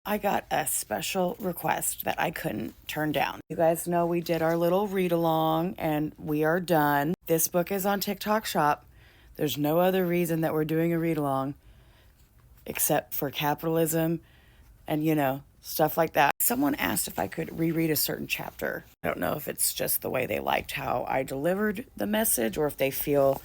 I got a special request that I couldn't turn down. You guys know we did our little read along and we are done. This book is on TikTok Shop. There's no other reason that we're doing a read along except for capitalism and, stuff like that. Someone asked if I could reread a certain chapter. I don't know if it's just the way they liked how I delivered the message or if they feel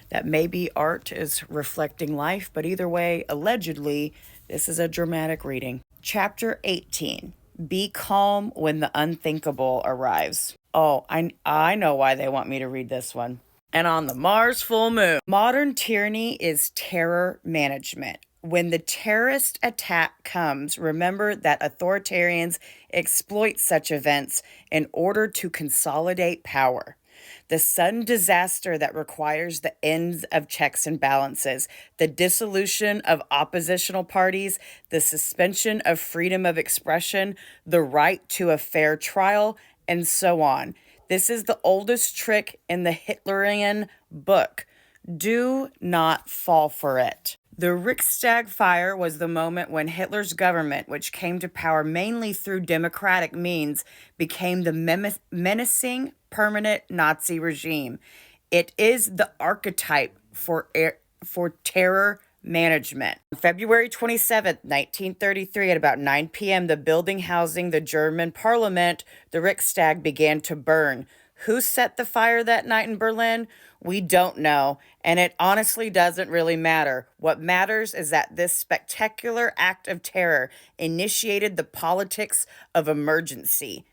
that maybe art is reflecting life, but either way, allegedly, this is a dramatic reading. Chapter 18, Be Calm When the Unthinkable Arrives. Oh, I know why they want me to read this one. And on the Mars full moon, modern tyranny is terror management. When the terrorist attack comes, remember that authoritarians exploit such events in order to consolidate power. The sudden disaster that requires the ends of checks and balances, the dissolution of oppositional parties, the suspension of freedom of expression, the right to a fair trial, and so on. This is the oldest trick in the Hitlerian book. Do not fall for it. The Reichstag Fire was the moment when Hitler's government, which came to power mainly through democratic means, became the menacing, permanent Nazi regime. It is the archetype for terror management. On February 27th, 1933, at about 9 p.m., the building housing the German parliament, the Reichstag, began to burn. Who set the fire that night in Berlin? We don't know, and it honestly doesn't really matter. What matters is that this spectacular act of terror initiated the politics of emergency.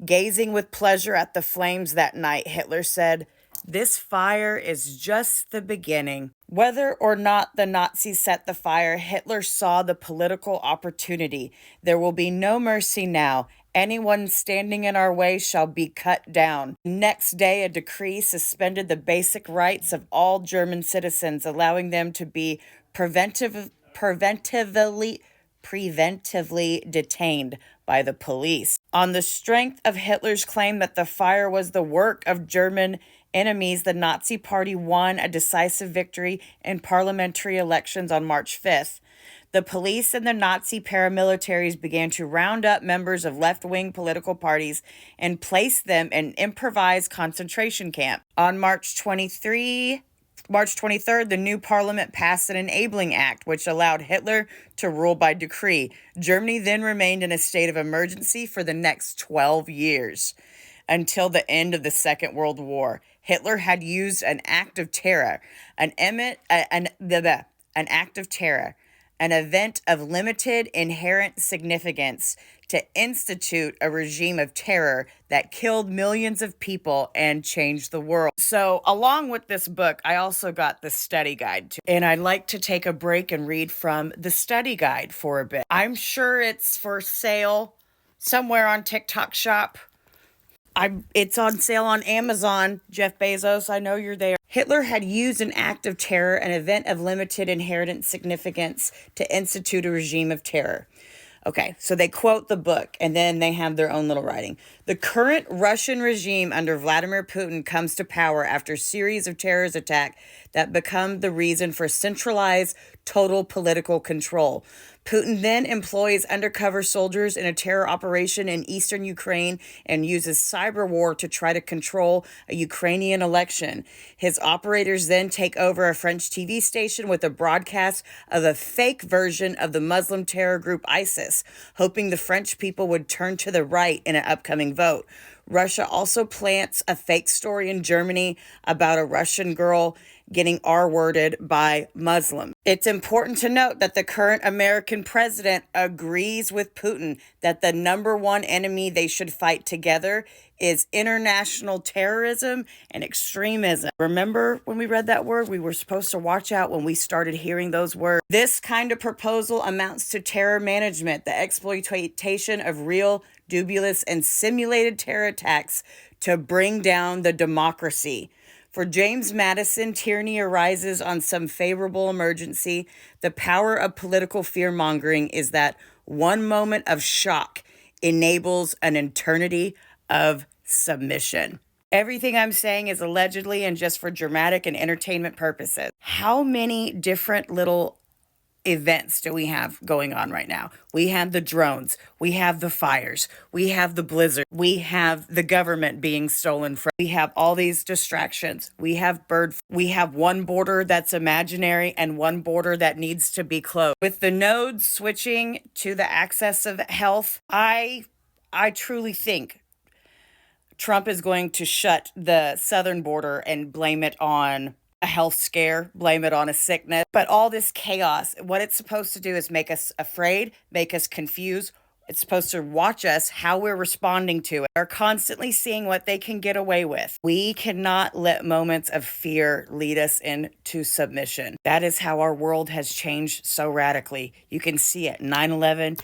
Gazing with pleasure at the flames that night, Hitler said, "This fire is just the beginning." Whether or not the Nazis set the fire, Hitler saw the political opportunity. There will be no mercy now. Anyone standing in our way shall be cut down. Next day, a decree suspended the basic rights of all German citizens, allowing them to be preventively detained by the police. On the strength of Hitler's claim that the fire was the work of German enemies, the Nazi Party won a decisive victory in parliamentary elections on March 5th. The police and the Nazi paramilitaries began to round up members of left-wing political parties and place them in improvised concentration camp. On March 23rd, the new parliament passed an enabling act, which allowed Hitler to rule by decree. Germany then remained in a state of emergency for the next 12 years, until the end of the Second World War. Hitler had used an act of terror, an event of limited inherent significance, to institute a regime of terror that killed millions of people and changed the world. So along with this book, I also got the study guide too. And I'd like to take a break and read from the study guide for a bit. I'm sure it's for sale somewhere on TikTok Shop. It's on sale on Amazon. Jeff Bezos, I know you're there. Hitler had used an act of terror, an event of limited inherent significance, to institute a regime of terror. Okay, so they quote the book, and then they have their own little writing. The current Russian regime under Vladimir Putin comes to power after a series of terrorist attacks that become the reason for centralized, total political control. Putin then employs undercover soldiers in a terror operation in eastern Ukraine and uses cyber war to try to control a Ukrainian election. His operators then take over a French TV station with a broadcast of a fake version of the Muslim terror group ISIS, hoping the French people would turn to the right in an upcoming vote. Russia also plants a fake story in Germany about a Russian girl getting R-worded by Muslims. It's important to note that the current American president agrees with Putin that the number one enemy they should fight together is international terrorism and extremism. Remember when we read that word? We were supposed to watch out when we started hearing those words. This kind of proposal amounts to terror management, the exploitation of real, dubious, and simulated terror attacks to bring down the democracy. For James Madison, tyranny arises on some favorable emergency. The power of political fear-mongering is that one moment of shock enables an eternity of submission. Everything I'm saying is allegedly and just for dramatic and entertainment purposes. How many different little events do we have going on right now? We have the drones, we have the fires, we have the blizzard, we have the government being stolen from, we have all these distractions, we have we have one border that's imaginary and one border that needs to be closed. With the nodes switching to the access of health, I truly think Trump is going to shut the southern border and blame it on a health scare, blame it on a sickness. But all this chaos, what it's supposed to do is make us afraid, make us confused. It's supposed to watch us how we're responding to it. They're constantly seeing what they can get away with. We cannot let moments of fear lead us into submission. That is how our world has changed so radically. You can see it, 9/11,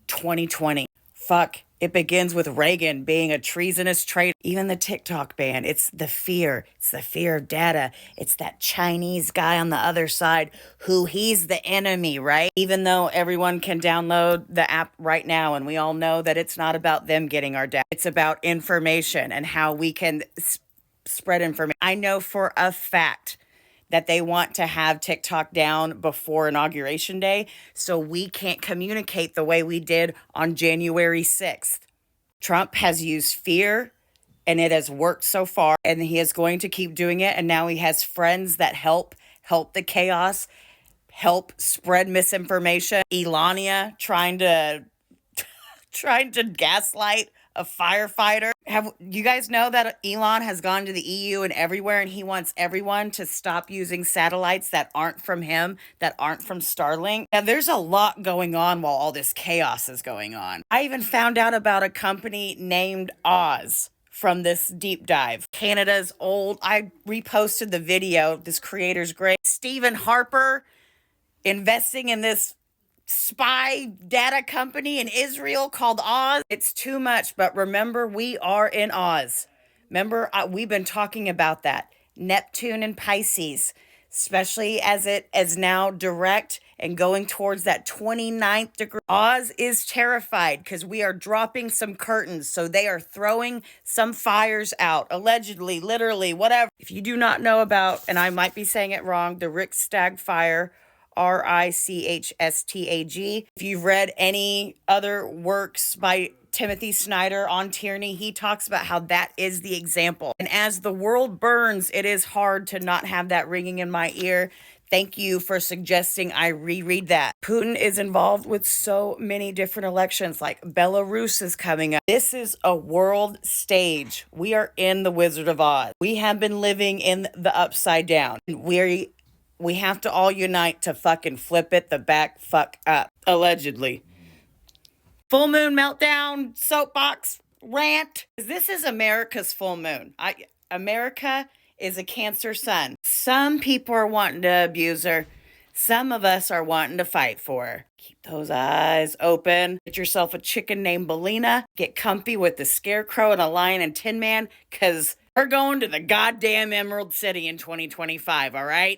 2020. Fuck. It begins with Reagan being a treasonous traitor. Even the TikTok ban, it's the fear. It's the fear of data. It's that Chinese guy on the other side who he's the enemy, right? Even though everyone can download the app right now and we all know that it's not about them getting our data. It's about information and how we can spread information. I know for a fact that they want to have TikTok down before Inauguration Day, so we can't communicate the way we did on January 6th. Trump has used fear, and it has worked so far, and he is going to keep doing it, and now he has friends that help the chaos, help spread misinformation. Elania trying to gaslight a firefighter. Have you guys know that Elon has gone to the EU and everywhere, and he wants everyone to stop using satellites that aren't from him, that aren't from Starlink? Now, there's a lot going on while all this chaos is going on. I even found out about a company named Oz from this deep dive. Canada's old. I reposted the video. This creator's great. Stephen Harper investing in this spy data company in Israel called Oz. It's too much, but remember, we are in Oz. Remember, we've been talking about that. Neptune and Pisces, especially as it is now direct and going towards that 29th degree. Oz is terrified because we are dropping some curtains. So they are throwing some fires out, allegedly, literally, whatever. If you do not know about, and I might be saying it wrong, the Reichstag Fire, Reichstag. If you've read any other works by Timothy Snyder on tyranny, he talks about how that is the example. And as the world burns, it is hard to not have that ringing in my ear. Thank you for suggesting I reread that. Putin is involved with so many different elections, like Belarus is coming up. This is a world stage. We are in the Wizard of Oz. We have been living in the upside down. We have to all unite to fucking flip it the back fuck up. Allegedly. Full moon meltdown, soapbox, rant. This is America's full moon. America is a Cancer sun. Some people are wanting to abuse her. Some of us are wanting to fight for her. Keep those eyes open. Get yourself a chicken named Belina. Get comfy with the Scarecrow and a Lion and Tin Man, because we're going to the goddamn Emerald City in 2025, all right?